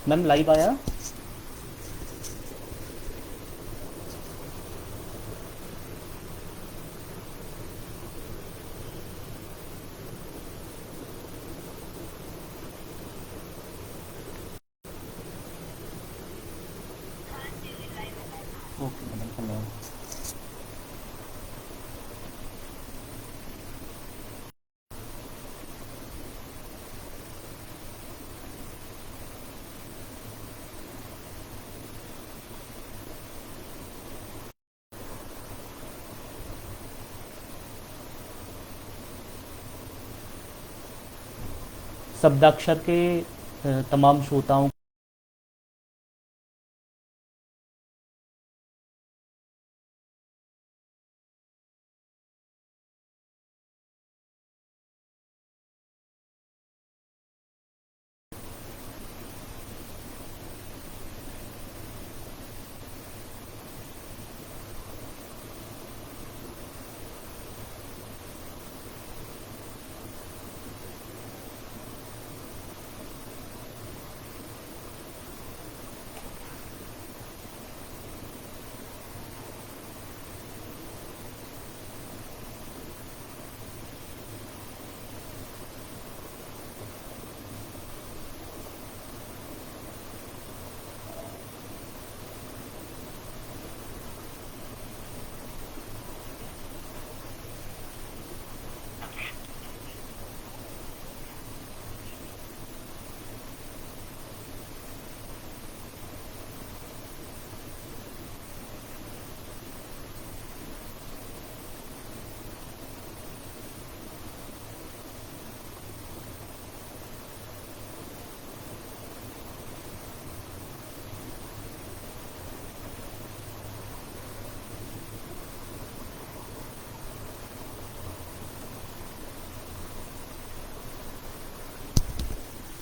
Ma'am live आया। Okay madam, धन्यवाद। शब्दाक्षर के तमाम श्रोताओं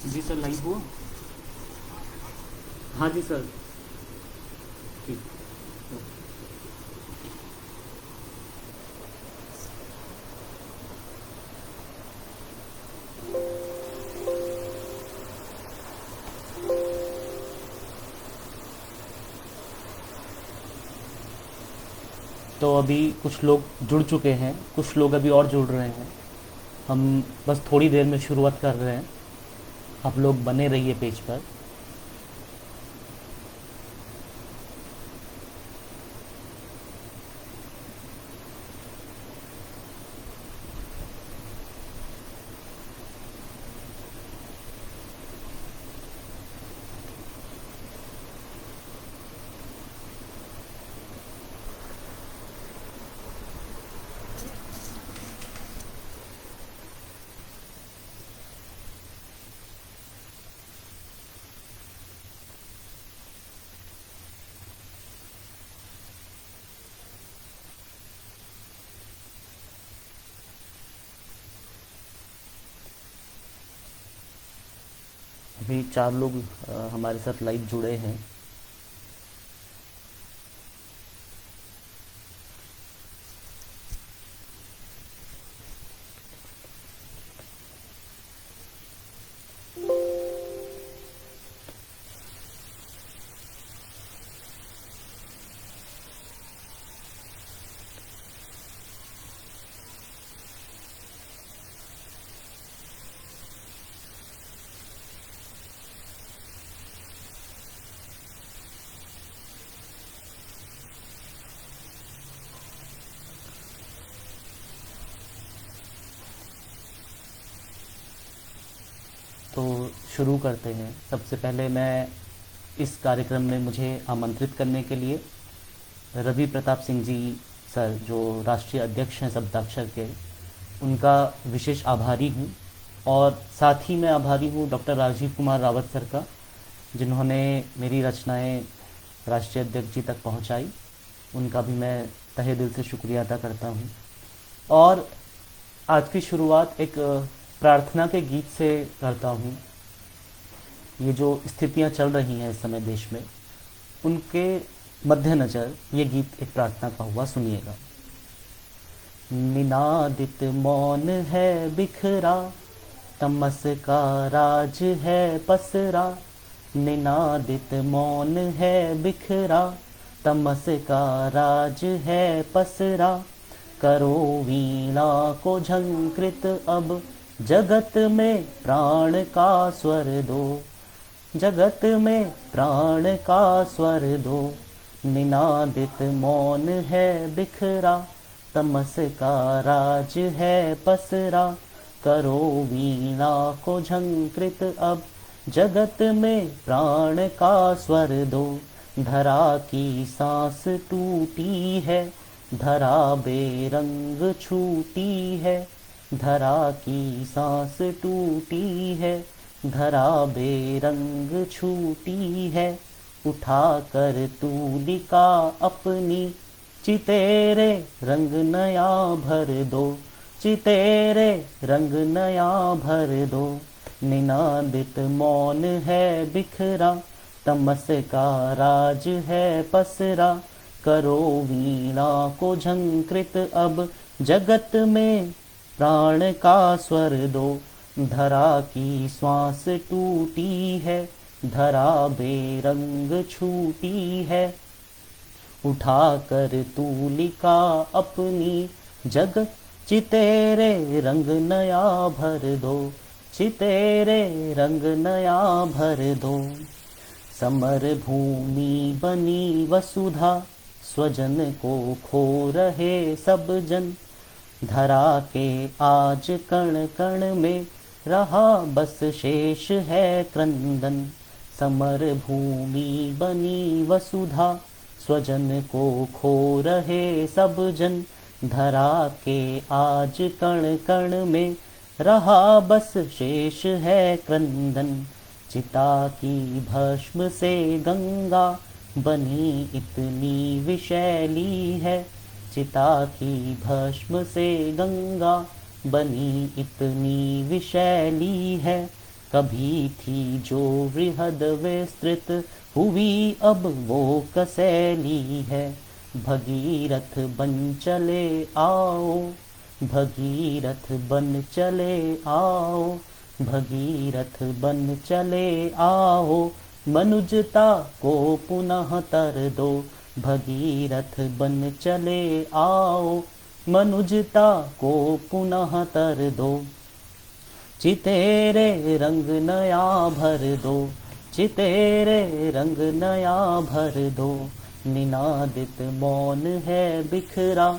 जी सर लाइव हुआ। हाँ जी सर। ठीक। तो अभी कुछ लोग जुड़ चुके हैं, कुछ लोग अभी और जुड़ रहे हैं। हम बस थोड़ी देर में शुरुआत कर रहे हैं। आप लोग बने रहिए पेज पर। अभी 4 लोग हमारे साथ लाइव जुड़े हैं। तो शुरू करते हैं। सबसे पहले मैं इस कार्यक्रम में मुझे आमंत्रित करने के लिए रवि प्रताप सिंह जी सर, जो राष्ट्रीय अध्यक्ष हैं शब्दाक्षर के, उनका विशेष आभारी हूँ। और साथ ही मैं आभारी हूँ डॉक्टर राजीव कुमार रावत सर का, जिन्होंने मेरी रचनाएं राष्ट्रीय अध्यक्ष जी तक पहुँचाई। उनका भी मैं तहे दिल से शुक्रिया अदा करता हूँ। और आज की शुरुआत एक प्रार्थना के गीत से करता हूँ। ये जो स्थितियाँ चल रही हैं इस समय देश में, उनके मद्देनज़र ये गीत एक प्रार्थना का हुआ, सुनिएगा। निनादित मौन है बिखरा, तमस का राज है पसरा, निनादित मौन है बिखरा, तमस का राज है पसरा। करो वीणा को झंकृत अब, जगत में प्राण का स्वर दो, जगत में प्राण का स्वर दो। निनादित मौन है बिखरा, तमस का राज है पसरा। करो वीणा को झंकृत अब, जगत में प्राण का स्वर दो। धरा की सांस टूटी है, धरा बेरंग छूटी है। धरा की सांस टूटी है, धरा बेरंग छूटी है। उठा कर तूलिका अपनी, चितेरे रंग नया भर दो, चितेरे रंग नया भर दो। निनादित मौन है बिखरा, तमस का राज है पसरा। करो वीणा को झंकृत अब, जगत में प्राण का स्वर दो। धरा की श्वास टूटी है, धरा बेरंग छूटी है। उठा कर तूलिका अपनी, जग चितेरे रंग नया भर दो, चितेरे रंग नया भर दो। समर भूमि बनी वसुधा, स्वजन को खो रहे सब जन। धरा के आज कण कण में, रहा बस शेष है क्रंदन। समर भूमि बनी वसुधा, स्वजन को खो रहे सब जन। धरा के आज कण कण में, रहा बस शेष है क्रंदन। चिता की भस्म से गंगा, बनी इतनी विशैली है। चिता की भस्म से गंगा, बनी इतनी विशैली है। कभी थी जो वृहद विस्तृत, हुई अब वो कसैली है। भगीरथ बन चले आओ, भगीरथ बन चले आओ। भगीरथ बन चले आओ, मनुजता को पुनः तर दो। भगीरथ बन चले आओ, मनुजता को पुनः तर दो। चितेरे रंग नया भर दो, चितेरे रंग नया भर दो। निनादित मौन है बिखरा,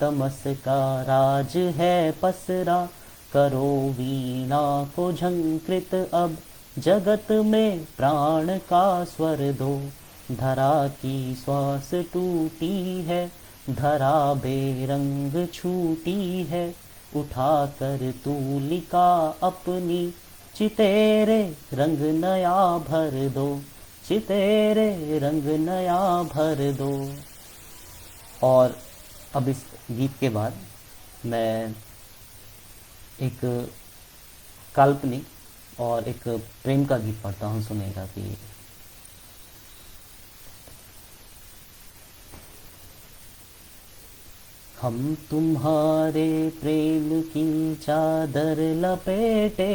तमस का राज है पसरा। करो वीणा को झंकृत अब, जगत में प्राण का स्वर दो। धरा की श्वास टूटी है, धरा बेरंग छूटी है। उठा कर तूलिका अपनी, चितेरे रंग नया भर दो, चितेरे रंग नया भर दो। और अब इस गीत के बाद मैं एक काल्पनिक और एक प्रेम का गीत पढ़ता हूँ, सुनेगा कि हम तुम्हारे प्रेम की चादर लपेटे,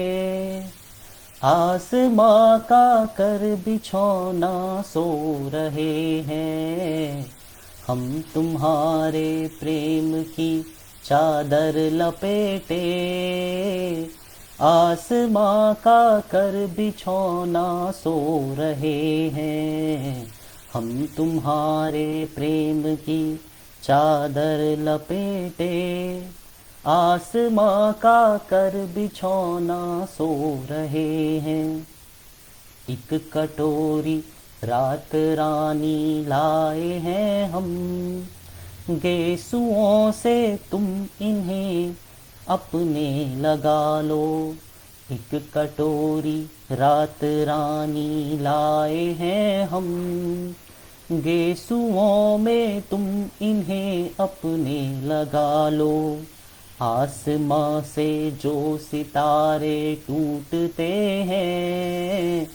आसमां का कर बिछौना सो रहे हैं। हम तुम्हारे प्रेम की चादर लपेटे, आसमां का कर बिछौना सो रहे हैं। हम तुम्हारे प्रेम की चादर लपेटे, आसमां का कर बिछौना सो रहे हैं। एक कटोरी रात रानी लाए हैं हम, गेसुओं से तुम इन्हें अपने लगा लो। एक कटोरी रात रानी लाए हैं हम, गेसुओं में तुम इन्हें अपने लगा लो। आसमां से जो सितारे टूटते हैं,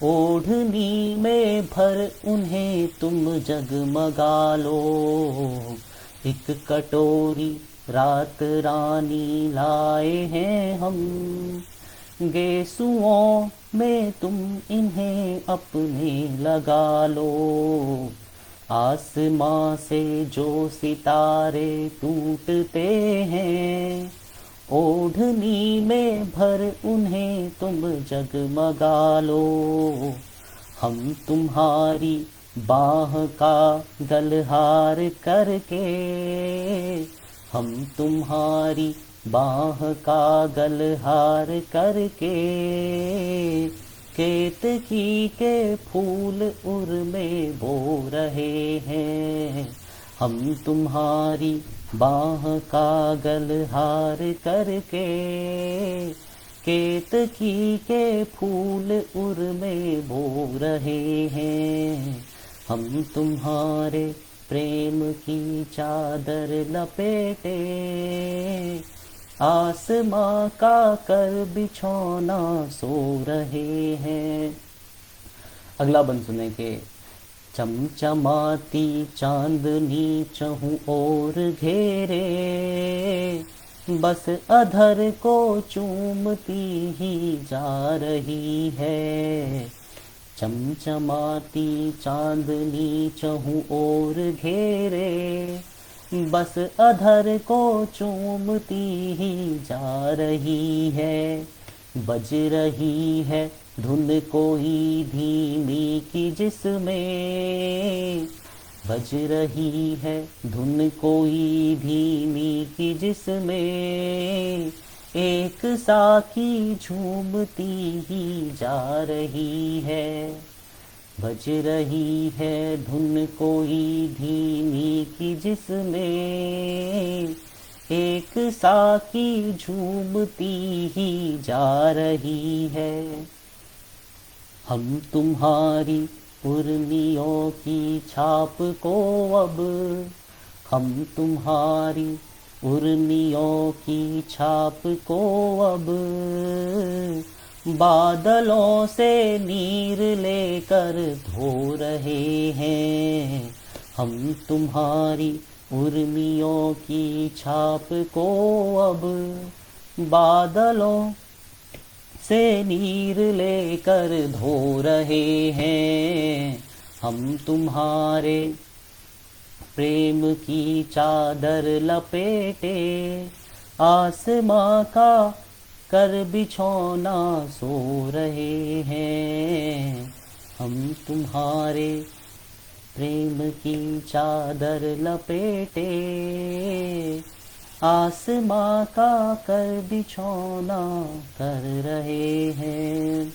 ओढ़नी में भर उन्हें तुम जगमगा लो। एक कटोरी रात रानी लाए हैं हम, गेसुओं में तुम इन्हें अपने लगा लो। आसमां से जो सितारे टूटते हैं, ओढ़नी में भर उन्हें तुम जगमगा लो। हम तुम्हारी बाह का गलहार करके, हम तुम्हारी बाह का गलहार करके, केतकी के फूल उर में बो रहे हैं। हम तुम्हारी बाह का गलहार करके, केतकी के फूल उर में बो रहे हैं। हम तुम्हारे प्रेम की चादर लपेटे, आसमां का कर बिछौना सो रहे हैं। अगला बंद सुने के। चमचमाती चांदनी चहु और घेरे, बस अधर को चूमती ही जा रही है। चमचमाती चांदनी चहु और घेरे, बस अधर को चूमती ही जा रही है। बज रही है धुन कोई धीमी की जिसमें, बज रही है धुन कोई धीमी की जिसमें, एक साकी झूमती ही जा रही है। बज रही है धुन कोई धीमी की जिसमें, एक साकी झूमती ही जा रही है। हम तुम्हारी उर्मियों की छाप को अब, हम तुम्हारी उर्मियों की छाप को अब, बादलों से नीर लेकर धो रहे हैं। हम तुम्हारी उर्मियों की छाप को अब, बादलों से नीर लेकर धो रहे हैं। हम तुम्हारे प्रेम की चादर लपेटे, आसमां का कर बिछौना सो रहे हैं। हम तुम्हारे प्रेम की चादर लपेटे, आसमां का कर बिछौना कर रहे हैं।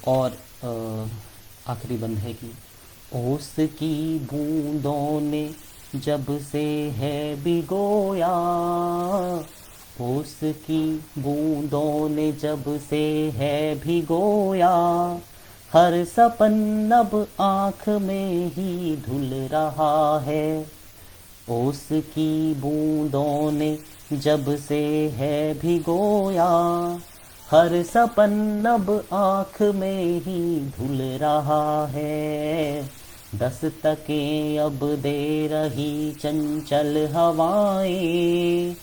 और आखिरी बंद है कि ओस की बूंदों ने जब से है भिगोया, ओस की बूंदों ने जब से है भिगोया, हर सपन अब आँख में ही धुल रहा है। ओस की बूंदों ने जब से है भिगोया, हर सपन अब आँख में ही धुल रहा है। दस्तकें अब दे रही चंचल हवाएं,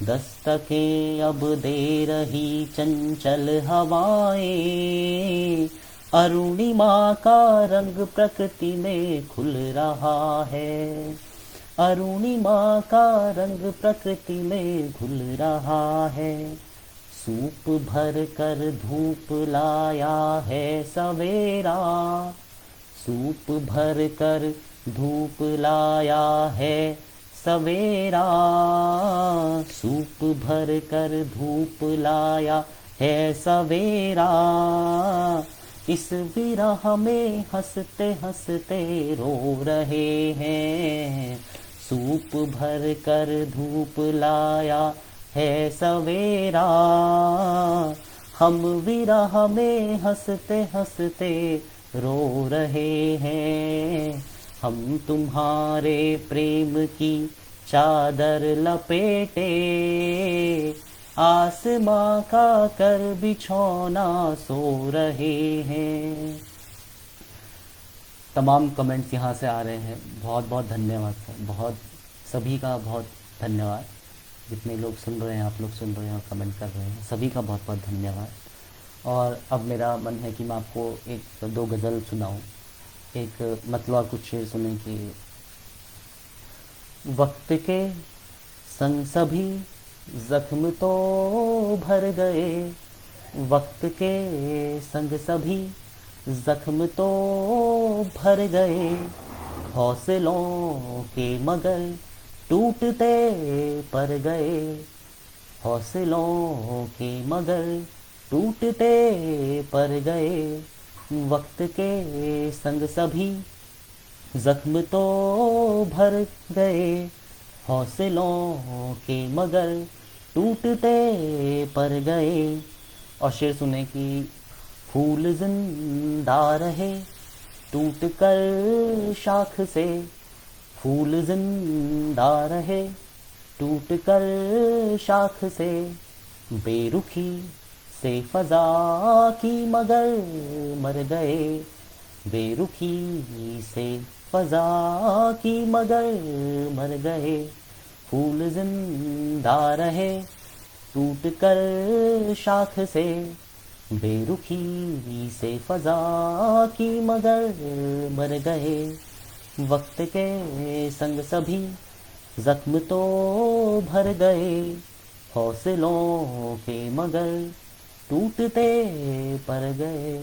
दस्तकें अब दे रही चंचल हवाएं, अरुणिमा का रंग प्रकृति में खुल रहा है। अरुणिमा का रंग प्रकृति में खुल रहा है। सूप भर कर धूप लाया है सवेरा, सूप भर कर धूप लाया है सवेरा, सूप भर कर धूप लाया है सवेरा। इस विरह में हंसते हंसते रो रहे हैं। सूप भर कर धूप लाया है सवेरा, हम विरह में हंसते हंसते रो रहे हैं। हम तुम्हारे प्रेम की चादर लपेटे, आसमां का कर बिछौना सो रहे हैं। तमाम कमेंट्स यहाँ से आ रहे हैं। बहुत बहुत धन्यवाद सर, बहुत सभी का बहुत धन्यवाद। जितने लोग सुन रहे हैं, आप लोग सुन रहे हैं और कमेंट कर रहे हैं, सभी का बहुत बहुत धन्यवाद। और अब मेरा मन है कि मैं आपको एक दो गज़ल सुनाऊं, एक मतलब और कुछ शेर सुने कि वक्त के संग सभी जख्म तो भर गए, वक्त के संग सभी जख्म तो भर गए, हौसलों के मगर टूटते पर गए, हौसलों के मगर टूटते पर गए, वक्त के संग सभी जख्म तो भर गए, हौसलों के मगर टूटते पर गए। और शेर सुने कि फूल जिंदा रहे टूट कर शाख से, फूल जिंदा रहे टूट कर शाख से, बेरुखी से फजा की मगर मर गए, बेरुखी से फजा की मगर मर गए, फूल जिंदा रहे टूट कर शाख से, बेरुखी से फजा की मगर मर गए, वक्त के संग सभी जख्म तो भर गए, हौसलों के मगर टूटते पर गए।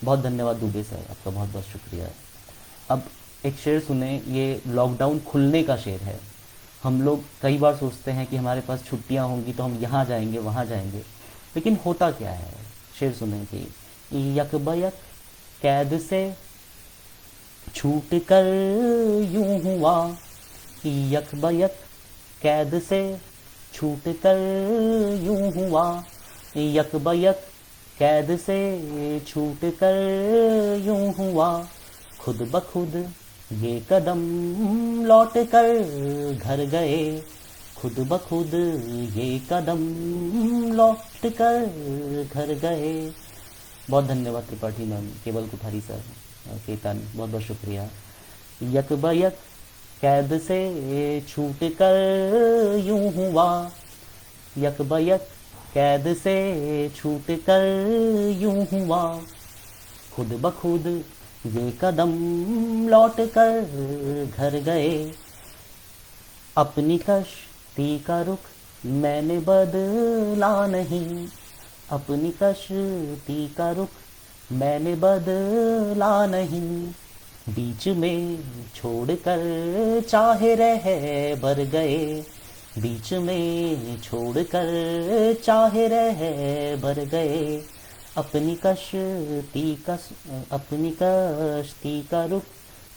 बहुत धन्यवाद दुबे सर, आपका बहुत बहुत शुक्रिया। अब एक शेर सुने, ये लॉकडाउन खुलने का शेर है। हम लोग कई बार सोचते हैं कि हमारे पास छुट्टियां होंगी तो हम यहाँ जाएंगे वहाँ जाएंगे, लेकिन होता क्या है। शेर सुने कि यक बयक कैद से छूट कर यूं हुआ, यक बयक कैद से छूट कर यूं हुआ, यक बयक कैद से छूट कर यूं हुआ, खुद ब खुद ये कदम लौट कर घर गए, खुद ब खुद ये कदम लौट कर घर गए। बहुत धन्यवाद त्रिपाठी मैम, केवल कुठारी सर, केतन, बहुत बहुत शुक्रिया। यक बयक कैद से छूट कर यूं हुआ, यक बयक कैद से छूट कर यूं हुआ, खुद ब खुद ये कदम लौट कर घर गए, अपनी कश्ती का रुख मैंने बदला नहीं, अपनी कश्ती का रुख मैंने बदला नहीं, बीच में छोड़कर चाहे रह बर गए, बीच में छोड़कर चाहे रह बर गए, अपनी कश्ती का रुख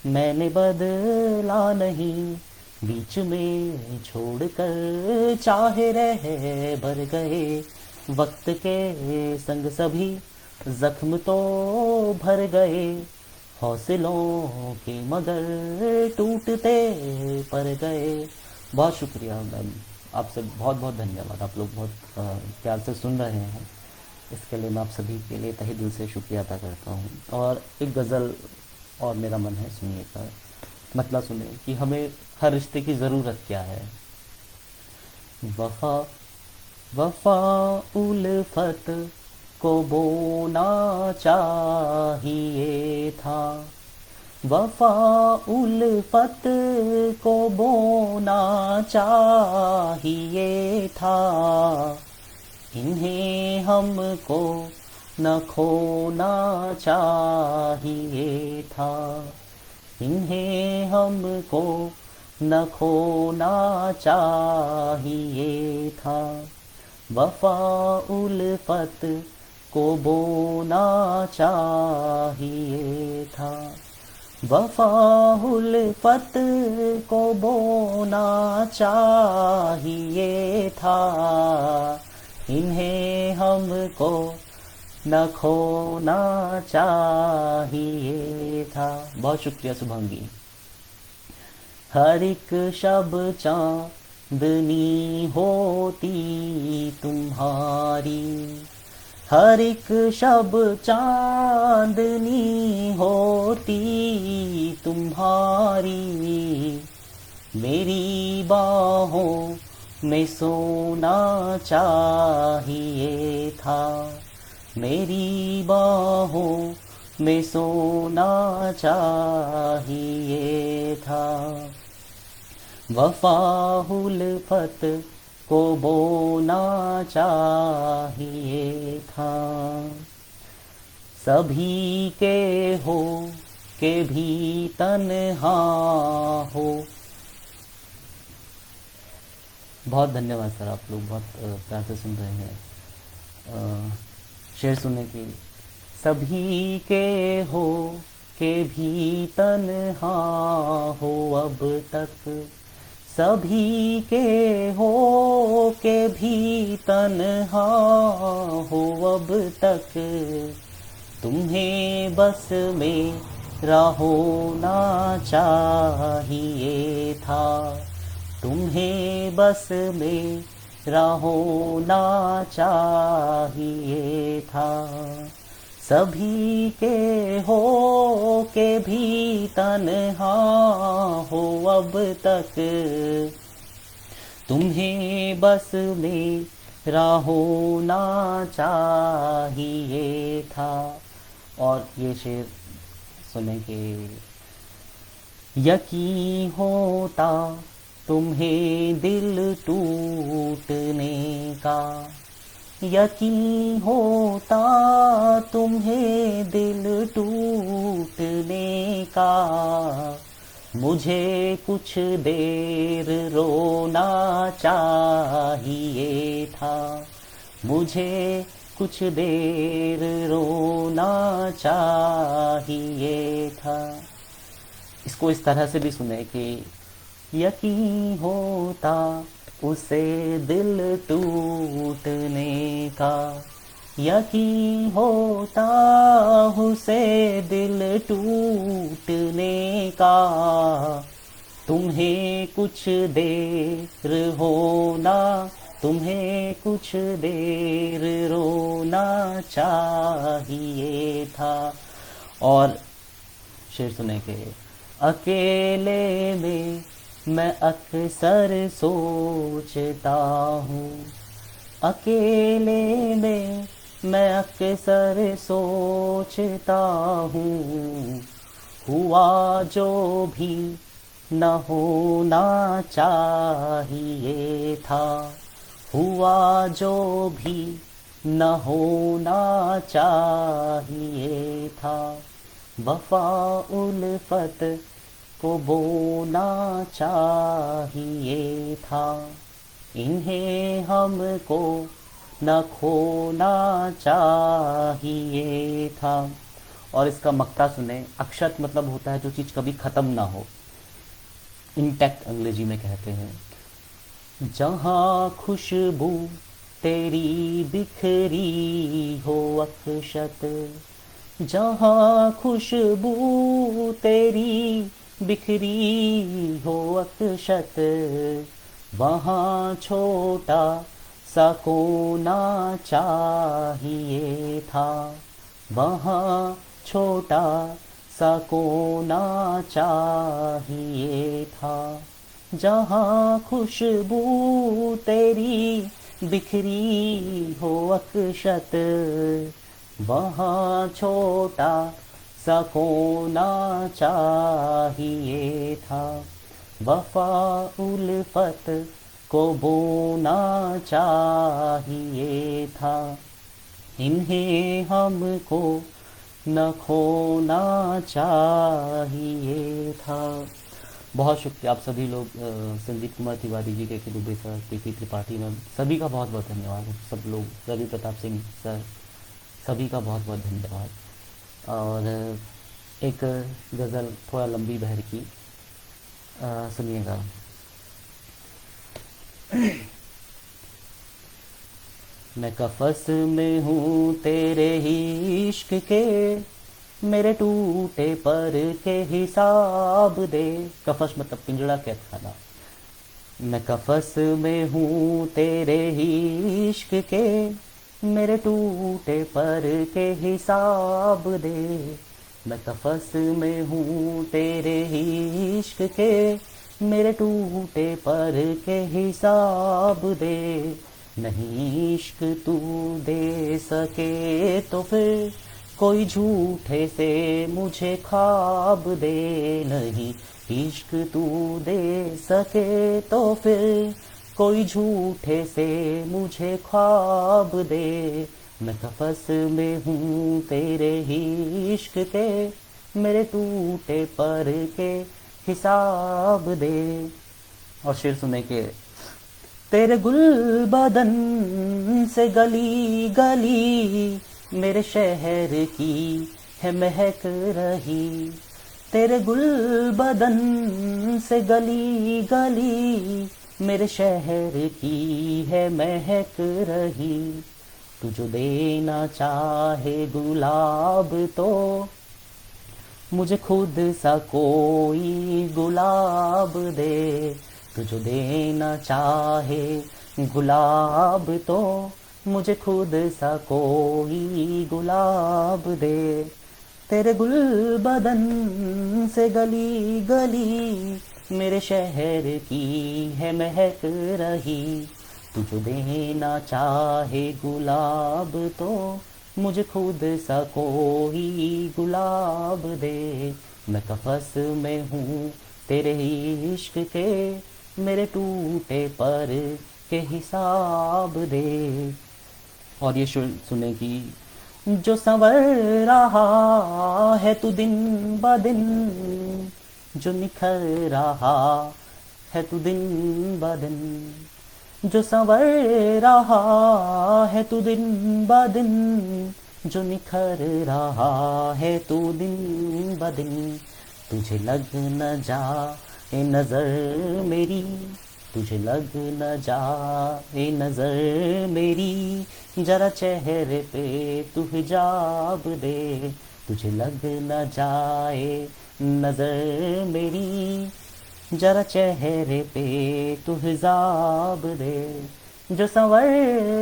मैंने बदला नहीं, बीच में छोड़कर चाहे रह बर गए, वक्त के संग सभी जख्म तो भर गए, हौसलों के मगर टूटते पर गए। बहुत शुक्रिया मैम, आपसे बहुत बहुत धन्यवाद। आप लोग बहुत प्यार से सुन रहे हैं, इसके लिए मैं आप सभी के लिए तहे दिल से शुक्रिया अदा करता हूँ। और एक गज़ल और मेरा मन है सुनिएगा, मतलब सुने कि हमें हर रिश्ते की ज़रूरत क्या है। वफ़ा वफ़ा उल्फत को बोना चाहिए था, वफ़ा उल्फत को बोना चाहिए था, इन्हें हमको न खोना चाहिए था, इन्हें हमको न खोना चाहिए था, वफ़ा उल्फत को बोना चाहिए था, वफ़ा उल्फत को बोना चाहिए था, इन्हें हमको न खोना चाहिए था। बहुत शुक्रिया शुभांगी। हर एक शब चांदनी होती तुम्हारी, हर एक शब चांदनी होती तुम्हारी, मेरी बाहों में सोना चाहिए था, मेरी बाहों में सोना चाहिए था। वफा उल्फत को बोना चाहिए था, सभी के हो के भी तन्हा हो। बहुत धन्यवाद सर, आप लोग बहुत प्यार से सुन रहे हैं। शेर सुनने की। सभी के हो के भी तन्हा हो अब तक, सभी के हो के भी तन्हा हो अब तक, तुम्हें बस मेरा होना चाहिए था, तुम्हें बस मेरा होना चाहिए था। सभी के हो के भी तन्हा हो अब तक, तुम्हें बस मेरा होना चाहिए था। और ये शेर सुने के। यकीन होता तुम्हें दिल टूटने का, यकीन होता तुम्हें दिल टूटने का, मुझे कुछ देर रोना चाहिए था, मुझे कुछ देर रोना चाहिए था। इसको इस तरह से भी सुने कि यकीन होता उसे दिल टूटने का, यकीन होता उसे दिल टूटने का, तुम्हें कुछ देर होना, तुम्हें कुछ देर रोना चाहिए था। और शेर सुने के। अकेले में मैं अक्सर सोचता हूँ, अकेले में मैं अक्सर सोचता हूँ, हुआ जो भी न होना चाहिए था, हुआ जो भी न होना चाहिए था। वफा उल्फत को बोना चाहिए था, इन्हें हमको न खोना चाहिए था। और इसका मक्ता सुने। अक्षत मतलब होता है जो चीज़ कभी ख़त्म ना हो, इंटैक्ट अंग्रेजी में कहते हैं। जहाँ खुशबू तेरी बिखरी हो अक्षत, जहाँ खुशबू तेरी बिखरी हो अक्षत, वहाँ छोटा सा कोना चाहिए था, वहाँ छोटा सा कोना चाहिए था। जहाँ खुशबू तेरी बिखरी हो अक्षत, वहाँ छोटा सा कोना चाहिए था। वफा उल्फत को बोना चाहिए था, इन्हें हमको न खोना चाहिए था। बहुत शुक्रिया आप सभी लोग, संदीप कुमार तिवारी जी, के Dubey sir, PP Tripathi ma'am, सभी का बहुत बहुत धन्यवाद। सब लोग, रवि प्रताप सिंह सर, सभी का बहुत बहुत धन्यवाद। और एक गज़ल थोड़ा लंबी बहर की सुनिएगा। मैं कफस में हूँ तेरे ही इश्क के, मेरे टूटे पर के हिसाब दे। कफस मतलब पिंजड़ा कैद खाना। मैं कफस में हूँ तेरे ही इश्क के, मेरे टूटे पर के हिसाब दे। मैं कफस में हूँ तेरे ही इश्क के, मेरे टूटे पर के हिसाब दे। नहीं इश्क तू दे सके तो फिर कोई झूठे से मुझे ख्वाब दे। नहीं इश्क तू दे सके तो फिर कोई झूठे से मुझे ख्वाब दे। मैं कफस में हूँ तेरे ही इश्क के, मेरे टूटे पर के हिसाब दे। और शेर सुने के, तेरे गुल बदन से गली गली मेरे शहर की है महक रही। तेरे गुल बदन से गली गली मेरे शहर की है महक रही। तू जो देना चाहे गुलाब तो मुझे खुद सा कोई गुलाब दे। तू जो देना चाहे गुलाब तो मुझे खुद सा कोई गुलाब दे। तेरे गुल बदन से गली गली मेरे शहर की है महक रही। तू जो देना चाहे गुलाब तो मुझे खुद सा कोई गुलाब दे। मैं कफस में हूँ तेरे इश्क के, मेरे टूटे पर के हिसाब दे। और ये सुने कि जो संवर रहा है तू दिन ब दिन, जो निखर रहा है तू दिन ब दिन। जो संवर रहा है तू दिन ब दिन, जो निखर रहा है तू दिन ब दिन। तुझे लग न जाए नजर मेरी, तुझे लग न जाए नजर मेरी, जरा चेहरे पे तू हिजाब दे। तुझे लग न जाए नजर मेरी, जरा चेहरे पे तू हिजाब दे। जो संवर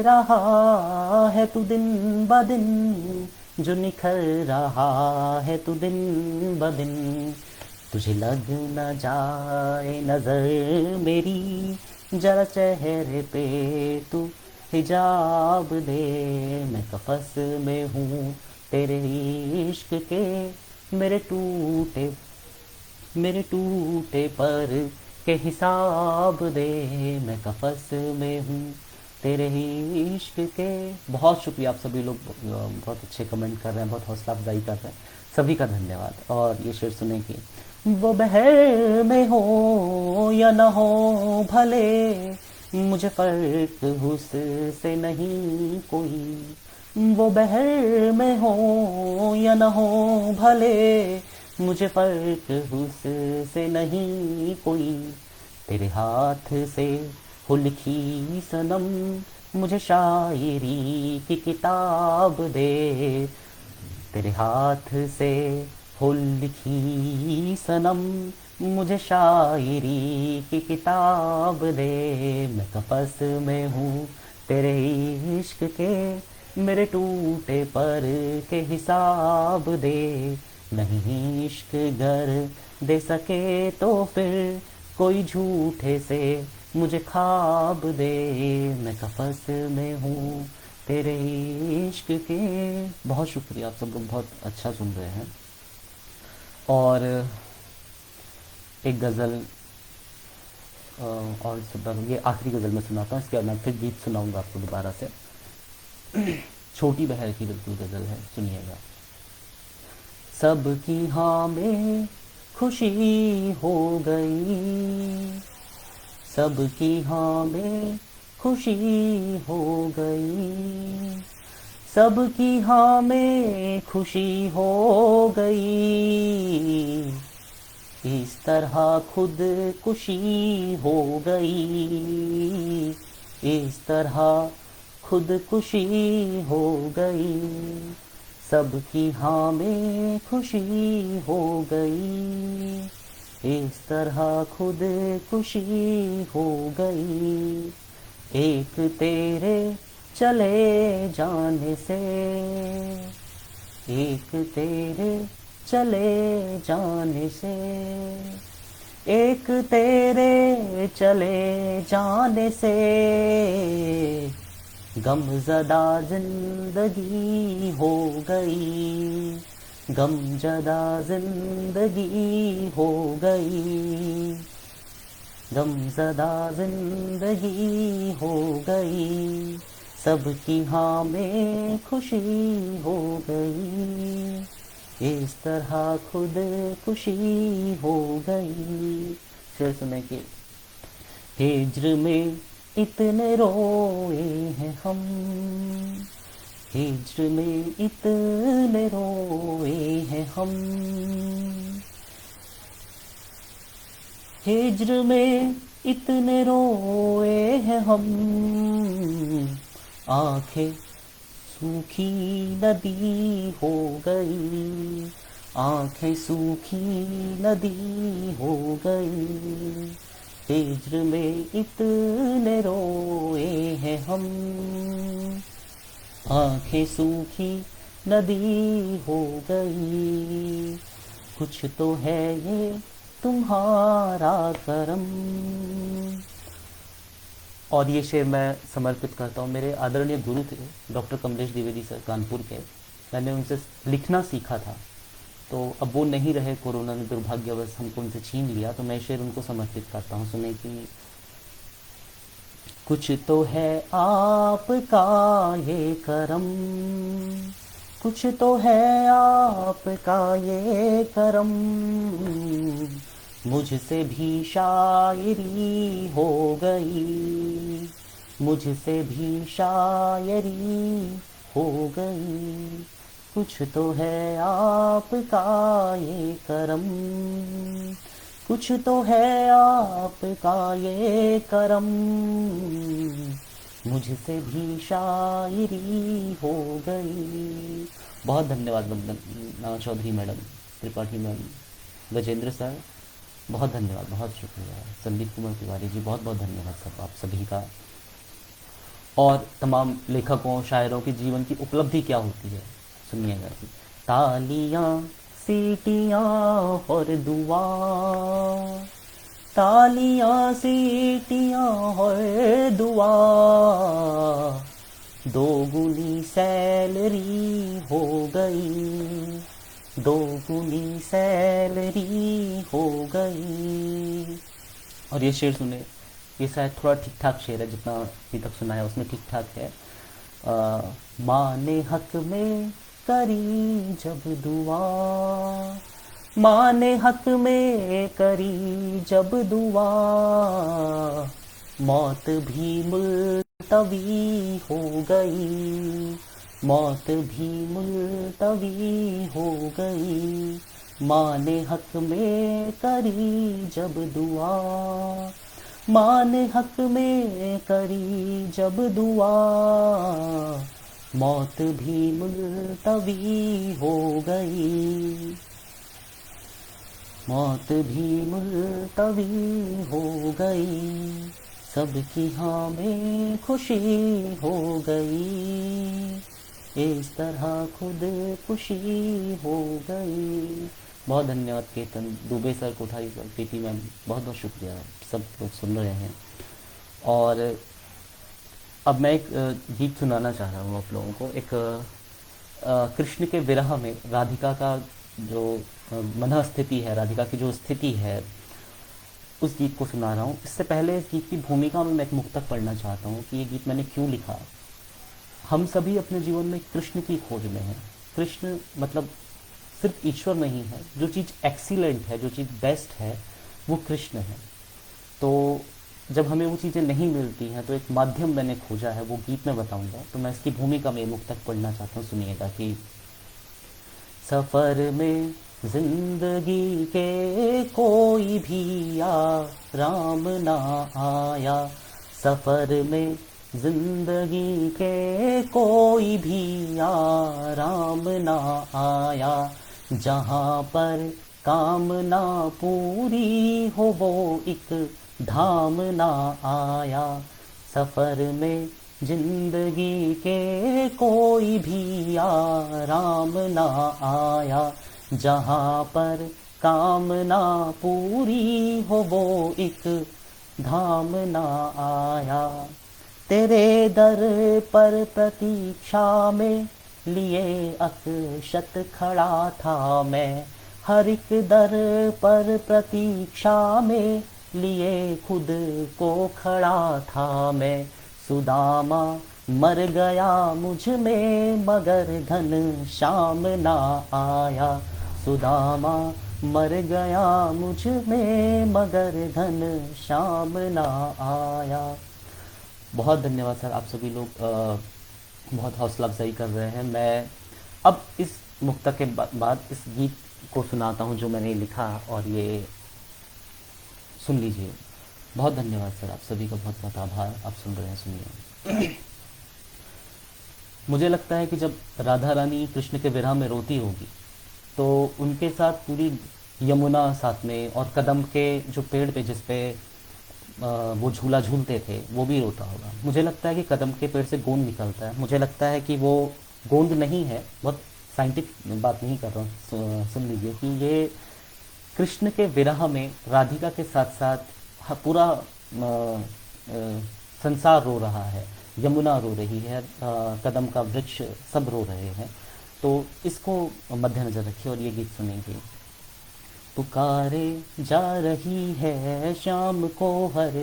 रहा है तू दिन ब दिन, जो निखर रहा है तू दिन ब दिन। तुझे लग न जाए नजर मेरी, जरा चेहरे पे तू हिजाब दे। मैं कफस में हूँ तेरे इश्क के, मेरे टूटे पर के हिसाब दे। मैं कफस में हूँ तेरे ही इश्क के। बहुत शुक्रिया, आप सभी लोग बहुत अच्छे कमेंट कर रहे हैं, बहुत हौसला अफजाई कर रहे हैं, सभी का धन्यवाद। और ये शेर सुने कि वो बहर में हो या न हो भले, मुझे फर्क उससे नहीं कोई। वो बहर में हो या न हो भले, मुझे फर्क उससे नहीं कोई। तेरे हाथ से हो लिखी सनम, मुझे शायरी की किताब दे। तेरे हाथ से हो लिखी सनम, मुझे शायरी की किताब दे। मैं कफस में हूँ तेरे इश्क के, मेरे टूटे पर के हिसाब दे। नहीं इश्क गर दे सके तो फिर कोई झूठे से मुझे ख्वाब दे। मैं कफस में हूँ तेरे इश्क के। बहुत शुक्रिया, आप सब लोग बहुत अच्छा सुन रहे हैं। और एक गज़ल और ये आखिरी गज़ल मैं सुनाता हूँ, इसके बाद मैं फिर गीत सुनाऊंगा आपको दोबारा से। छोटी बहर की बिल्कुल गज़ल है, सुनिएगा। सबकी हाँ में खुशी हो गई, सबकी हाँ में खुशी हो गई, सबकी हाँ में खुशी हो गई। इस तरह खुद खुशी हो गई, इस तरह खुद खुशी हो गई। सबकी हाँ में खुशी हो गई, इस तरह खुद खुशी हो गई। एक तेरे चले जाने से, एक तेरे चले जाने से, एक तेरे चले जाने से, गमज़दा जिंदगी हो गई, गमज़दा जिंदगी हो गई, गमज़दा जिंदगी हो गई, सबकी हाँ में खुशी हो गई, इस तरह खुद खुशी हो गई। शेर सुने कि हिज्र में इतने रोए हैं हम, हिज्र में इतने रोए हैं हम, हिज्र में इतने रोए हैं हम, आंखें सूखी नदी हो गई, आंखें सूखी नदी हो गई, हिज्र में इतने रोए हैं हम, आंखें सूखी नदी हो गई, कुछ तो है ये तुम्हारा करम। और ये शेर मैं समर्पित करता हूँ मेरे आदरणीय गुरु थे डॉक्टर कमलेश द्विवेदी सर कानपुर के। मैंने उनसे लिखना सीखा था, तो अब वो नहीं रहे, कोरोना ने दुर्भाग्यवश हमको उनसे छीन लिया, तो मैं शेर उनको समर्पित करता हूँ। सुने कि कुछ तो है आपका ये करम, कुछ तो है आपका ये करम, मुझसे भी शायरी हो गई, मुझसे भी शायरी हो गई, कुछ तो है आपका ये करम, कुछ तो है आपका ये करम, मुझसे भी शायरी हो गई। बहुत धन्यवाद Vandana Chaudhary madam, Tripathi ma'am, Gajendra sir, बहुत धन्यवाद, बहुत शुक्रिया। संदीप कुमार तिवारी जी, बहुत बहुत धन्यवाद सब आप सभी का। और तमाम लेखकों शायरों के जीवन की उपलब्धि क्या होती है सुनिएगा। तालियां सीटियां और दुआ, तालियां सीटियां और दुआ, दोगुनी सैलरी हो गई, दोगुनी सैलरी हो गई। और ये शेर सुने, ये शायद थोड़ा ठीक ठाक शेर है, जितना अभी तक सुना है उसमें ठीक ठाक है। माँ ने हक में करी जब दुआ, माँ ने हक में करी जब दुआ, मौत भी मुल्तवी हो गई, मौत भी मुल्तवी हो गई, माँ ने हक में करी जब दुआ, माँ ने हक में करी जब दुआ, मौत भी मुल्तवी हो गई, मौत भी मुल्तवी हो गई, सबकी हाँ में खुशी हो गई, इस तरह खुद खुशी हो गई। बहुत धन्यवाद Ketan Dubey sir, Kothari sir, PT ma'am, बहुत बहुत शुक्रिया, सब लोग सुन रहे हैं। और अब मैं एक गीत सुनाना चाह रहा हूँ आप लोगों को। एक कृष्ण के विरह में राधिका का जो मन स्थिति है, राधिका की जो स्थिति है, उस गीत को सुना रहा हूँ। इससे पहले इस गीत की भूमिका में मैं एक मुक्तक पढ़ना चाहता हूँ कि ये गीत मैंने क्यों लिखा। हम सभी अपने जीवन में कृष्ण की खोज में हैं। कृष्ण मतलब सिर्फ ईश्वर नहीं है, जो चीज़ एक्सीलेंट है, जो चीज़ बेस्ट है, वो कृष्ण है। तो जब हमें वो चीज़ें नहीं मिलती हैं तो एक माध्यम मैंने खोजा है, वो गीत में बताऊंगा। तो मैं इसकी भूमिका में मुक्तक पढ़ना चाहता हूँ, सुनिएगा कि सफ़र में जिंदगी के कोई भी आराम ना आया, सफ़र में जिंदगी के कोई भी आराम ना आया, जहाँ पर कामना पूरी हो वो एक धाम ना आया, सफ़र में जिंदगी के कोई भी आराम ना आया, जहाँ पर कामना पूरी हो वो एक धाम ना आया। तेरे दर पर प्रतीक्षा में लिए अक्षत खड़ा था मैं, हर एक दर पर प्रतीक्षा में लिए खुद को खड़ा था मैं। सुदामा मर गया मुझ में मगर घन श्याम ना आया, सुदामा मर गया मुझ में मगर घन श्याम ना आया। बहुत धन्यवाद सर, आप सभी लोग बहुत हौसला अफजाई कर रहे हैं। मैं अब इस मुक्ता के बाद इस गीत को सुनाता हूँ जो मैंने लिखा, और ये सुन लीजिए। बहुत धन्यवाद सर, आप सभी का बहुत बहुत आभार। आप सुन रहे हैं, सुनिए। मुझे लगता है कि जब राधा रानी कृष्ण के विरह में रोती होगी तो उनके साथ पूरी यमुना साथ में, और कदम के जो पेड़ पे जिस पे वो झूला झूलते थे वो भी रोता होगा। मुझे लगता है कि कदम के पेड़ से गोंद निकलता है। मुझे लगता है कि वो गोंद नहीं है, बहुत साइंटिफिक बात नहीं कर रहा हूँ, सुन लीजिए, कि ये कृष्ण के विरह में राधिका के साथ साथ पूरा संसार रो रहा है, यमुना रो रही है, कदम का वृक्ष सब रो रहे हैं। तो इसको मद्देनजर रखिए और ये गीत सुनेंगे। पुकारे जा रही है शाम को हर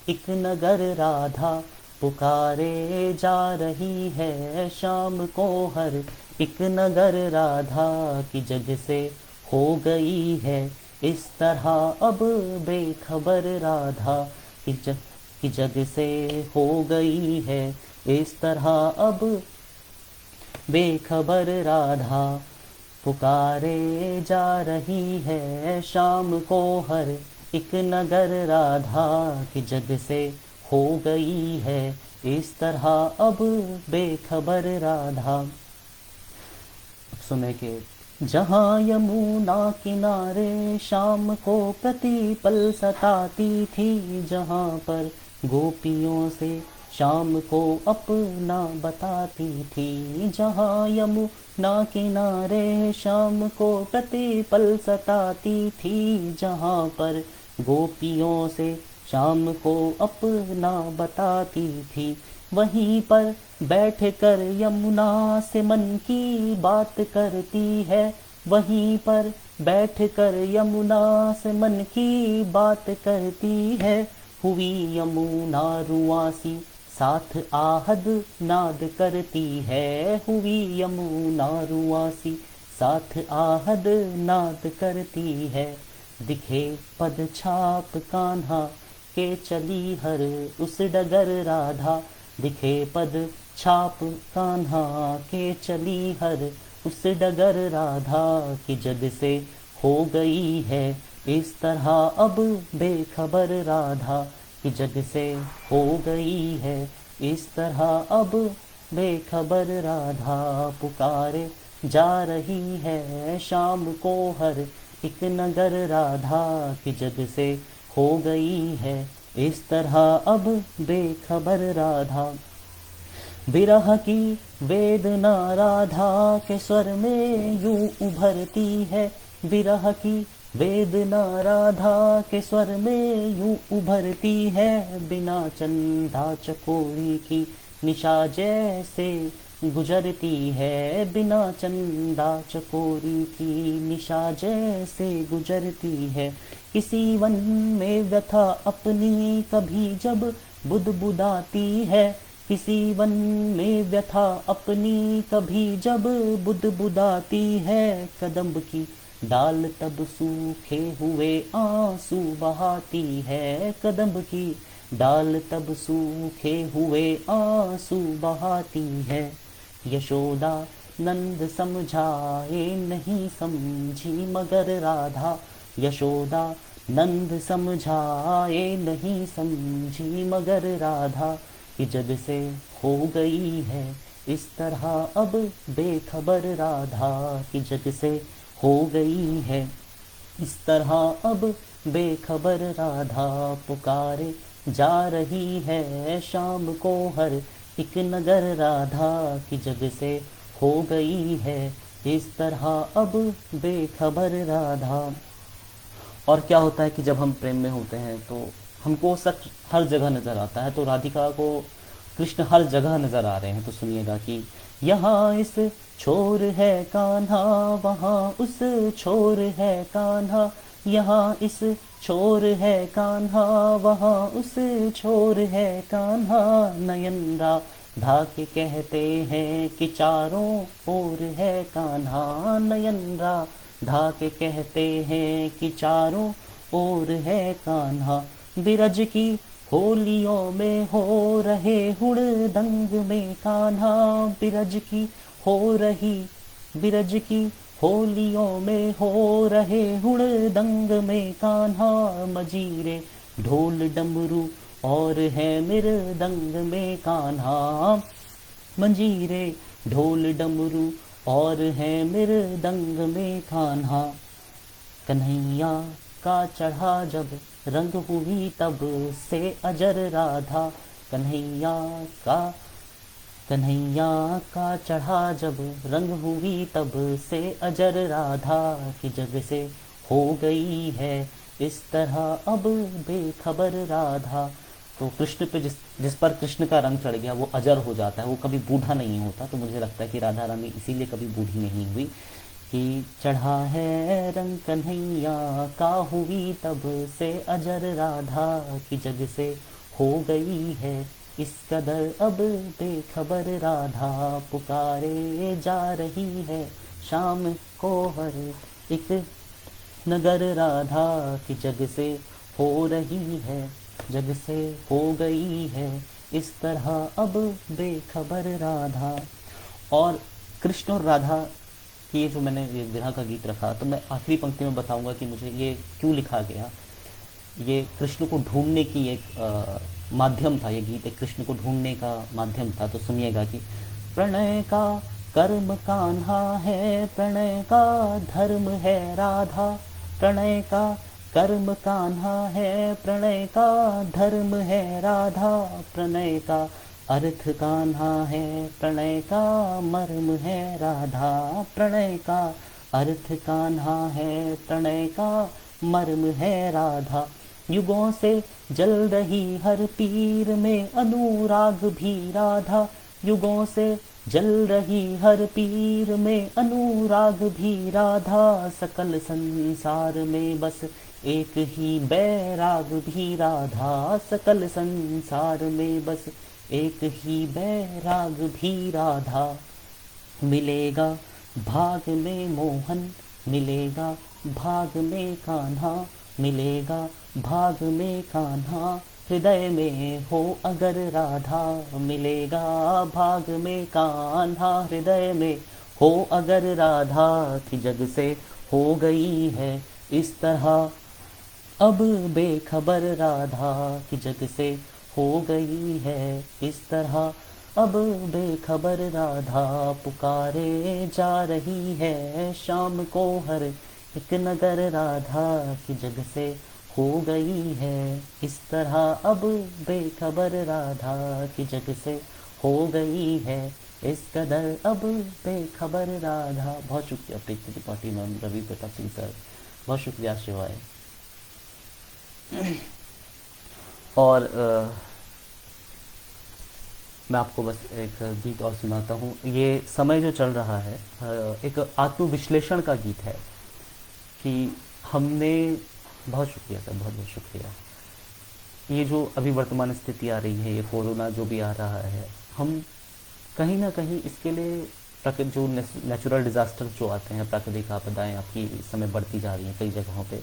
एक नगर राधा, पुकारे जा रही है शाम को हर एक नगर राधा, की जग से हो गई है इस तरह अब बेखबर राधा, की जग से हो गई है इस तरह अब बेखबर राधा। पुकारे जा रही है शाम को हर एक नगर राधा, की जग से हो गई है इस तरह अब बेखबर राधा। अब सुने के जहाँ यमुना किनारे शाम को प्रतिपल सताती थी, जहाँ पर गोपियों से शाम को अपना बताती थी, जहाँ यमुना किनारे शाम को प्रतिपल सताती थी, जहाँ पर गोपियों से शाम को अपना बताती थी, वहीं पर बैठ कर यमुना से मन की बात करती है, वहीं पर बैठ कर यमुना से मन की बात करती है। हुई यमुना रुआसी साथ आहद नाद करती है, हुई यमुना रुआसी साथ आहद नाद करती है। दिखे पद छाप कान्हा के चली हर उस डगर राधा, दिखे पद छाप कान्हा के चली हर उस डगर राधा, की जग से हो गई है इस तरह अब बेखबर राधा, की जग से हो गई है इस तरह अब बेखबर राधा। पुकारे जा रही है शाम को हर एक नगर राधा, की जग से हो गई है इस तरह अब बेखबर राधा। विरह की वेदना राधा के स्वर में यूं उभरती है, विरह की वेदना राधा के स्वर में यूं उभरती है, बिना चंदा चकोरी की निशा जैसे गुजरती है, बिना चंदा चकोरी की निशा जैसे गुजरती है। किसी वन में व्यथा अपनी कभी जब बुदबुदाती है, किसी वन में व्यथा अपनी कभी जब बुदबुदाती है, कदम्ब की डाल तब सूखे हुए आंसू बहाती है, कदम्ब की डाल तब सूखे हुए आंसू बहाती है। यशोदा नंद समझाए नहीं समझी मगर राधा, यशोदा नंद समझाए नहीं समझी मगर राधा, कि जग से हो गई है इस तरह अब बेखबर राधा, कि जग से हो गई है इस तरह अब बेखबर राधा। पुकारे जा रही है शाम को हर एक नगर राधा की जग से हो गई है इस तरह अब बेखबर राधा। और क्या होता है कि जब हम प्रेम में होते हैं तो हमको सच हर जगह नज़र आता है, तो राधिका को कृष्ण हर जगह नज़र आ रहे हैं। तो सुनिएगा कि यहाँ इस छोर है कान्हा, वहाँ उस छोर है कान्हा, यहाँ इस छोर है कान्हा, वहाँ उस छोर है कान्हा। नयन राधा के कहते हैं कि चारों ओर है कान्हा, नयन राधा के कहते हैं कि चारों ओर है कान्हा। बिरज की होलियों में हो रहे हुड़दंग में कान्हा, बिरज की हो रही बिरज की होलियों में हो रहे हुड़दंग में कान्हा। मजीरे ढोल डमरू और है मृदंग में कान्हा, मंजीरे ढोल डमरू और है मृदंग में कान्हा। कन्हैया का चढ़ा जब रंग हुई तब से अजर राधा, कन्हैया का चढ़ा जब रंग हुई तब से अजर राधा की जग से हो गई है इस तरह अब बेखबर राधा। तो कृष्ण पे जिस पर कृष्ण का रंग चढ़ गया वो अजर हो जाता है, वो कभी बूढ़ा नहीं होता। तो मुझे लगता है कि राधा रानी इसीलिए कभी बूढ़ी नहीं हुई कि चढ़ा है रंग कन्हैया का हुई तब से अजर राधा की जग से हो गई है इस कदर अब बेखबर राधा। पुकारे जा रही है शाम को हर एक नगर राधा की जग से हो रही है, जग से हो गई है इस तरह अब बेखबर राधा। और कृष्ण और राधा की ये जो मैंने ये विरह का गीत रखा, तो मैं आखिरी पंक्ति में बताऊंगा कि मुझे ये क्यों लिखा गया। ये कृष्ण को ढूंढने की एक माध्यम था, ये गीत एक कृष्ण को ढूंढने का माध्यम था। तो सुनिएगा कि प्रणय का कर्म कान्हा है, प्रणय का धर्म है राधा, प्रणय का कर्म कान्हा है, प्रणय का धर्म है राधा, प्रणय का अर्थ कान्हा है, प्रणय का मर्म है राधा, प्रणय का अर्थ कान्हा है, प्रणय का मर्म है राधा। युगों से जल रही हर पीर में अनुराग भी राधा, युगों से जल रही हर पीर में अनुराग भी राधा, सकल संसार में बस एक ही बैराग भी राधा, सकल संसार में बस एक ही बैराग भी राधा। मिलेगा भाग में मोहन, मिलेगा भाग में कान्हा, मिलेगा भाग में कान्हा, हृदय में हो अगर राधा, मिलेगा भाग में कान्हा, हृदय में हो अगर राधा की जग से हो गई है इस तरह अब बेखबर राधा की जग से हो गई है इस तरह अब बेखबर राधा। पुकारे जा रही है शाम को हर एक नगर राधा की जग से हो गई है इस तरह अब बेखबर राधा की जग से हो गई है इस कदर अब बेखबर राधा। बहुत शुक्रिया प्रीति त्रिपाठी मैम, रवि प्रताप सिंह सर, बहुत शुक्रिया शिवाय। और मैं आपको बस एक गीत और सुनाता हूँ। ये समय जो चल रहा है एक आत्मविश्लेषण का गीत है कि हमने, बहुत शुक्रिया सर, बहुत बहुत शुक्रिया। ये जो अभी वर्तमान स्थिति आ रही है, ये कोरोना जो भी आ रहा है, हम कहीं ना कहीं इसके लिए प्राकृतिक जो नेचुरल डिज़ास्टर जो आते हैं, प्राकृतिक आपदाएं आपकी इस समय बढ़ती जा रही हैं कई जगहों पे,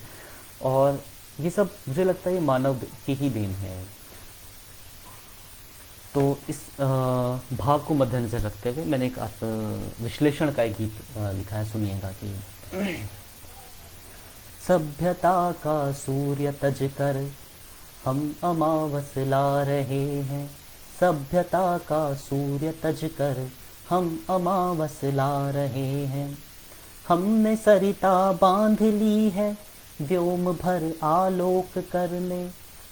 और ये सब मुझे लगता है ये मानव की ही देन है। तो इस भाव को मद्देनजर रखते हुए मैंने एक विश्लेषण का एक गीत लिखा है, सुनिएगा कि सभ्यता का सूर्य तज कर हम अमावस ला रहे हैं, सभ्यता का सूर्य तज कर हम अमावस ला रहे हैं, हमने सरिता बांध ली है व्योम भर आलोक करने,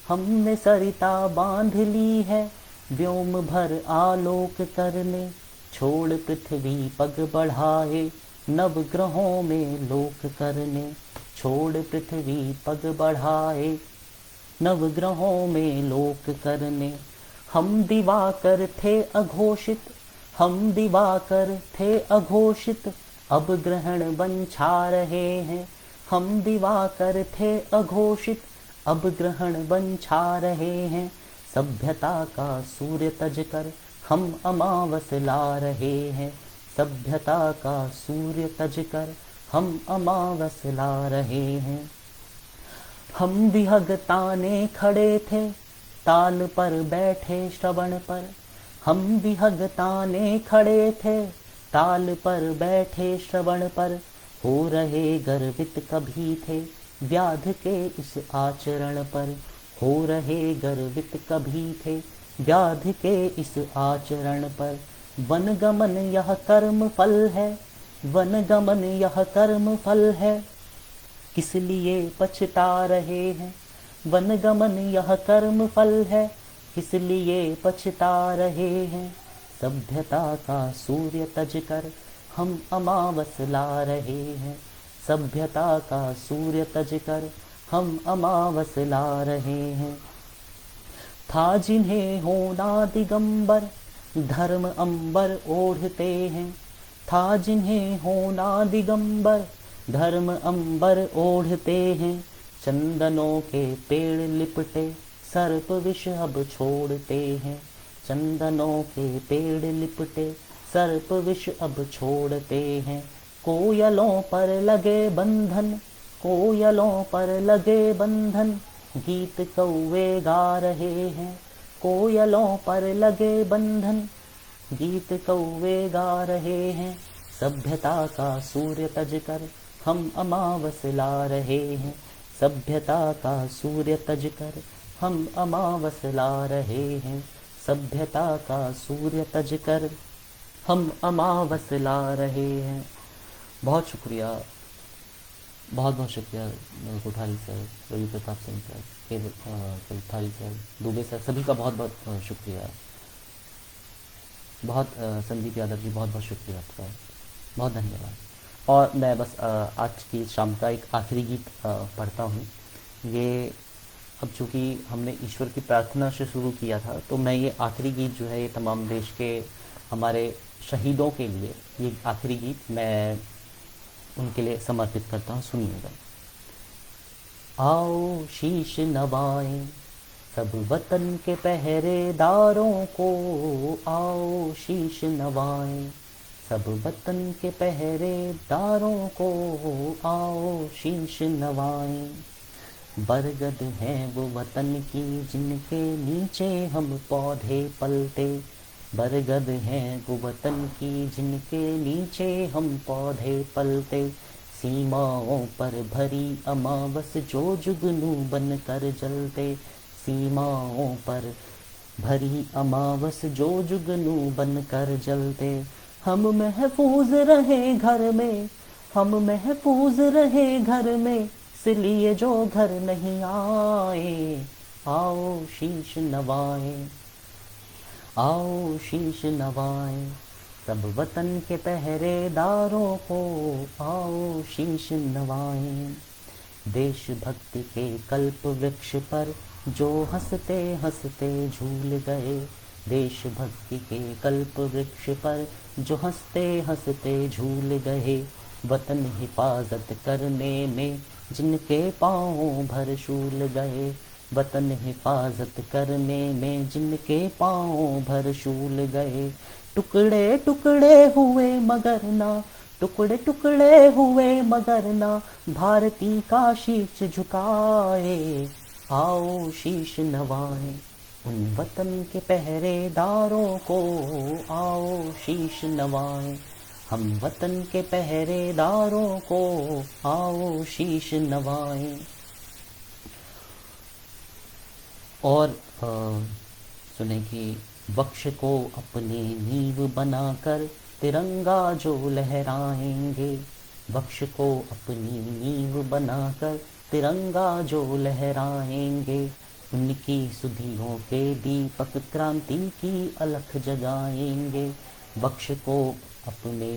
हमने सरिता बांध ली है व्योम भर आलोक करने, छोड़ पृथ्वी पग बढ़ाए, नवग्रहों में लोक करने, छोड़ पृथ्वी पग बढ़ाए, नवग्रहों में लोक करने। हम दिवाकर थे अघोषित, हम दिवाकर थे अघोषित, अब ग्रहण बन छा रहे हैं। हम दिवाकर थे अघोषित, अब ग्रहण बन छा रहे हैं। सभ्यता का सूर्य तज कर हम अमावस ला रहे हैं। सभ्यता का सूर्य तज कर हम अमावस ला रहे हैं। हम विहग ताने खड़े थे, ताल पर बैठे श्रवण पर। हम विहग ताने खड़े थे, ताल पर बैठे श्रवण पर। हो रहे गर्वित कभी थे, व्याध के इस आचरण पर। हो रहे गर्वित कभी थे, व्याध के इस आचरण पर। वन गमन यह कर्म फल है, वन गमन यह कर्म फल है, किस लिए पछता रहे हैं। वन गमन यह कर्म फल है, किस लिए पछता रहे हैं। सभ्यता का सूर्य तज कर हम अमावस ला रहे हैं। सभ्यता का सूर्य तज कर हम अमावस ला रहे हैं। था जिन्हें होना दिगंबर, धर्म अंबर ओढ़ते हैं। था जिन्हें होना दिगंबर, धर्म अंबर ओढ़ते हैं। चंदनों के पेड़ लिपटे, सर्प विष अब छोड़ते हैं। चंदनों के पेड़ लिपटे, सर्प विष अब छोड़ते हैं। कोयलों पर लगे बंधन, कोयलों पर लगे बंधन, गीत कौवे गा रहे हैं। कोयलों पर लगे बंधन, गीत कौवे गा रहे हैं। सभ्यता का सूर्य तज कर हम अमावस ला रहे हैं। सभ्यता का सूर्य तज कर हम अमावस ला रहे हैं। सभ्यता का सूर्य तज कर हम अमावस ला रहे हैं। बहुत शुक्रिया, बहुत बहुत शुक्रिया Kothari sir, Ravi Pratap Singh sir, Kothari sir, Dubey sir, सभी का बहुत बहुत शुक्रिया। बहुत संदीप यादव जी, बहुत बहुत शुक्रिया आपका, बहुत धन्यवाद। और मैं बस आज की शाम का एक आखिरी गीत पढ़ता हूँ। ये अब चूँकि हमने ईश्वर की प्रार्थना से शुरू किया था, तो मैं ये आखिरी गीत जो है ये तमाम देश के हमारे शहीदों के लिए ये आखिरी गीत मैं उनके लिए समर्पित करता हूँ। सुनिएगा। आओ शीश नवाएं सब वतन के पहरेदारों को, आओ शीश नवाएं सब वतन के पहरेदारों को, आओ शीश नवाएं। बरगद हैं वो वतन की जिनके नीचे हम पौधे पलते, बरगद हैं वो वतन की जिनके नीचे हम पौधे पलते। सीमाओं पर भरी अमावस जो जुगनू बन कर जलते, सीमाओं पर भरी अमावस जो जुगनू बन कर जलते। हम महफूज रहे घर में, हम महफूज रहे घर में, इसलिए जो घर नहीं आए, आओ शीश नवाएं, आओ शीश नवाएं सब वतन के पहरेदारों को, आओ शीश नवाएं। देशभक्ति के कल्प वृक्ष पर जो हंसते हंसते झूल गए, देशभक्ति के कल्प वृक्ष पर जो हंसते हंसते झूल गए। वतन हिफाजत करने में जिनके पाँव भर शूल गए, वतन हिफाजत करने में जिनके पाँव भर शूल गए। टुकड़े टुकड़े हुए मगर ना, टुकड़े टुकड़े हुए मगर ना, भारती का शीश झुकाए, आओ शीश नवाएं उन वतन के पहरेदारों को, आओ शीश नवाएं हम वतन के पहरेदारों को, आओ शीश नवाएं। और सुने कि वक्ष को अपनी नींव बनाकर तिरंगा जो लहराएंगे, वक्ष को अपनी नींव बनाकर तिरंगा जो लहराएंगे। उनकी सुधियों के दीपक क्रांति की अलख जगाएंगे। वक्ष को अपने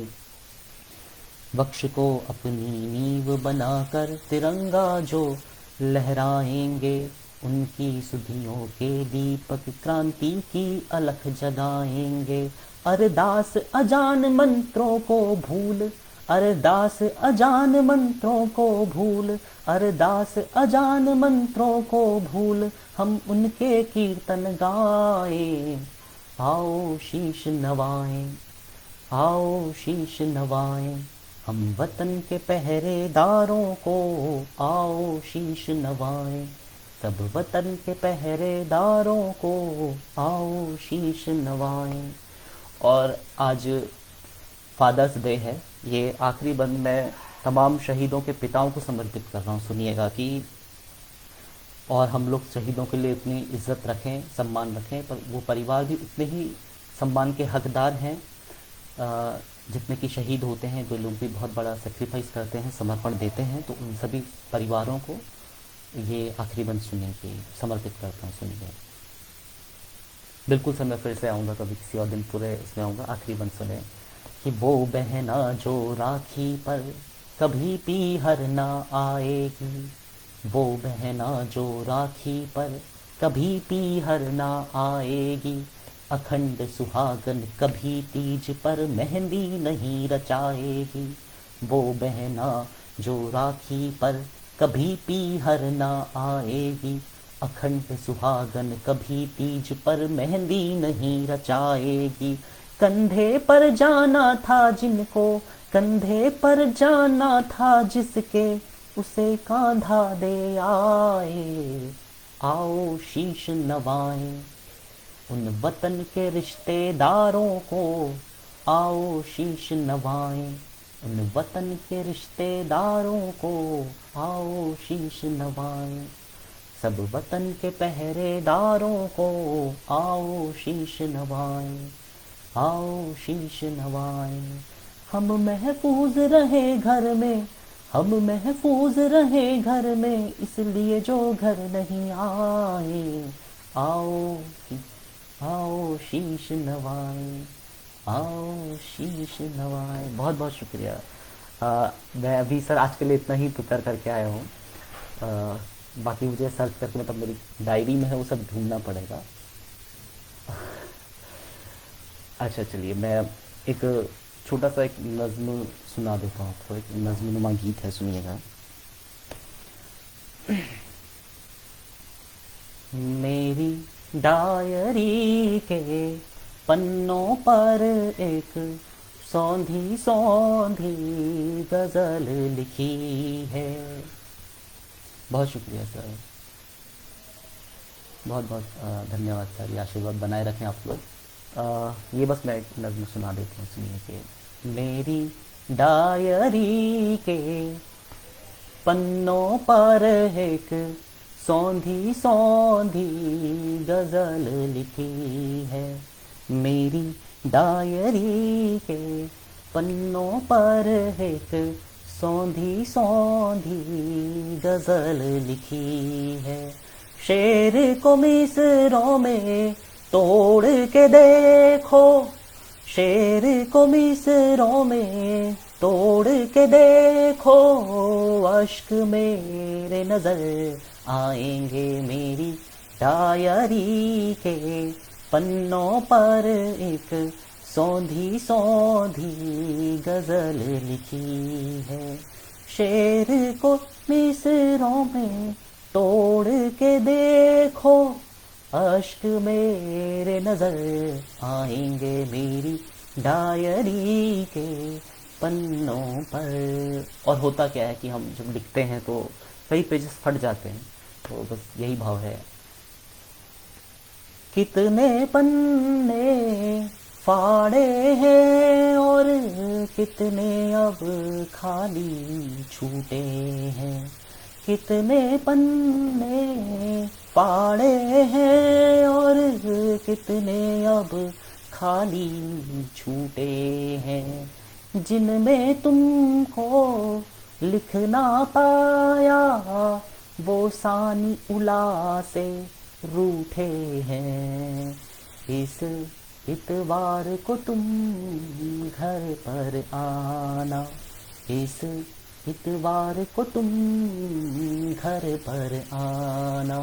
वक्ष को अपनी नींव बनाकर तिरंगा जो लहराएंगे। उनकी सुधियों के दीपक क्रांति की अलख जगाएंगे। अरदास अजान मंत्रों को भूल, अरदास अजान मंत्रों को भूल, अरदास अजान मंत्रों को भूल, हम उनके कीर्तन गाएं। आओ शीश नवाएं, आओ शीश नवाएं, हम वतन के पहरेदारों को आओ शीश नवाएं। सब वतन के पहरेदारों को आओ शीश नवाएं। और आज फादर्स डे है। ये आखिरी बंद मैं तमाम शहीदों के पिताओं को समर्पित कर रहा हूँ। सुनिएगा कि और हम लोग शहीदों के लिए इतनी इज्जत रखें, सम्मान रखें, पर वो परिवार भी उतने ही सम्मान के हकदार हैं जितने कि शहीद होते हैं। जो लोग भी बहुत बड़ा सेक्रीफाइस करते हैं, समर्पण देते हैं, तो उन सभी परिवारों को ये आखिरी बंद सुनने की समर्पित करता हूँ। सुनिए। बिल्कुल सर, मैं फिर से आऊँगा कभी किसी और दिन, पूरे इसमें आऊँगा। आखिरी बंद सुने कि वो बहना जो राखी पर कभी पीहर ना आएगी, वो बहना जो राखी पर कभी पीहर ना आएगी, अखंड सुहागन कभी तीज पर मेहंदी नहीं रचाएगी। वो बहना जो राखी पर कभी पीहर ना आएगी, अखंड सुहागन कभी तीज पर मेहंदी नहीं रचाएगी। कंधे पर जाना था जिनको, कंधे पर जाना था जिसके, उसे कांधा दे आए। आओ शीश नवाएं उन वतन के रिश्तेदारों को, आओ शीश नवाएं उन वतन के रिश्तेदारों को, आओ शीश नवाएं। सब वतन के पहरेदारों को आओ शीश नवाएं, आओ शीश नवाएं। हम महफूज रहे घर में, हम महफूज रहे घर में, इसलिए जो घर नहीं आए, आओ आओ शीश नवाएं, आओ शीश नवाएं। बहुत बहुत शुक्रिया। मैं अभी सर आज के लिए इतना ही प्रिपेयर करके आया हूँ। बाकी मुझे सर्च करके, मतलब मेरी डायरी में है, वो सब ढूंढना पड़ेगा। अच्छा चलिए, मैं एक छोटा सा एक नज़्म सुना देता हूँ आपको। एक नज़्म-नुमा गीत है, सुनिएगा। मेरी डायरी के पन्नों पर एक सौंधी सौंधी गज़ल लिखी है। बहुत शुक्रिया सर, बहुत बहुत धन्यवाद सर। ये आशीर्वाद बनाए रखें आप लोग। ये बस मैं एक नज़्म सुना देती हूँ, सुनिए कि मेरी डायरी के पन्नों पर एक सौंधी सौंधी गज़ल लिखी है। मेरी डायरी के पन्नों पर एक सौंधी सौंधी गज़ल लिखी है। शेर को मिसरों में तोड़ के देखो, शेर को मिसरों में तोड़ के देखो, अश्क मेरे नजर आएंगे। मेरी डायरी के पन्नों पर एक सौंधी सौंधी गज़ल लिखी है। शेर को मिसरों में तोड़ के देखो, अश्क मेरे नजर आएंगे। मेरी डायरी के पन्नों पर। और होता क्या है कि हम जब लिखते हैं तो कई पेजेस फट जाते हैं, तो बस यही भाव है। कितने पन्ने फाड़े हैं और कितने अब खाली छूटे हैं। कितने पन्ने फाड़े हैं और कितने अब खाली छूटे हैं, जिनमें तुमको लिख ना पाया वो सानी उला से रूठे हैं। इस इतवार को तुम घर पर आना, इस इतवार को तुम घर पर आना,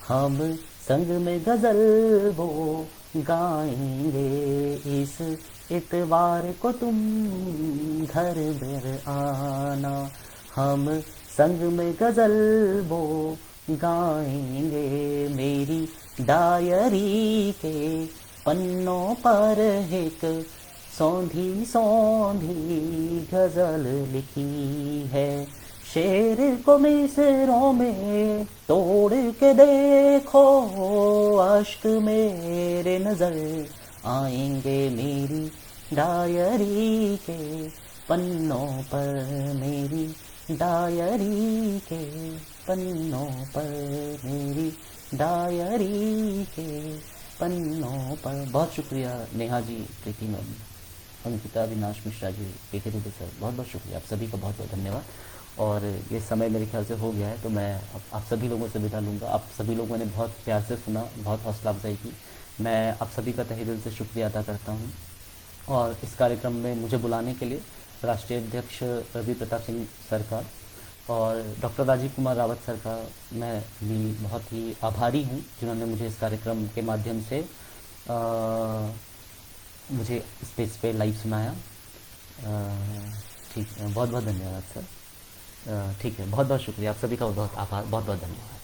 हम संग में गजल वो गाएंगे। इस इतवार को तुम घर पर आना, हम संग में गजल वो गाएंगे। मेरी डायरी के पन्नों पर एक सौंधी सौंधी गजल लिखी है। शेर को मिसरों में तोड़ के देखो, अश्क मेरे नजर आएंगे। मेरी डायरी के पन्नों पर, मेरी डायरी के पन्नों पर, मेरी डायरी के पन्नों पर। बहुत शुक्रिया नेहा जी, प्रीति मैम, अंकिता, अविनाश मिश्रा जी, के दुबे सर, बहुत बहुत शुक्रिया। आप सभी का बहुत बहुत धन्यवाद। और ये समय मेरे ख्याल से हो गया है, तो मैं आप सभी लोगों से विदा लूँगा। आप सभी लोगों ने बहुत प्यार से सुना, बहुत हौसला अफजाई की। मैं आप सभी का तहे दिल से शुक्रिया अदा करता हूँ। और इस कार्यक्रम में मुझे बुलाने के लिए राष्ट्रीय अध्यक्ष रवि प्रताप सिंह सर का और डॉक्टर राजीव कुमार रावत सर का मैं भी बहुत ही आभारी हूँ, जिन्होंने मुझे इस कार्यक्रम के माध्यम से मुझे स्टेज पे लाइव सुनाया। ठीक है, बहुत बहुत धन्यवाद सर। ठीक है, बहुत बहुत शुक्रिया। आप सभी का बहुत बहुत आभार, बहुत बहुत धन्यवाद।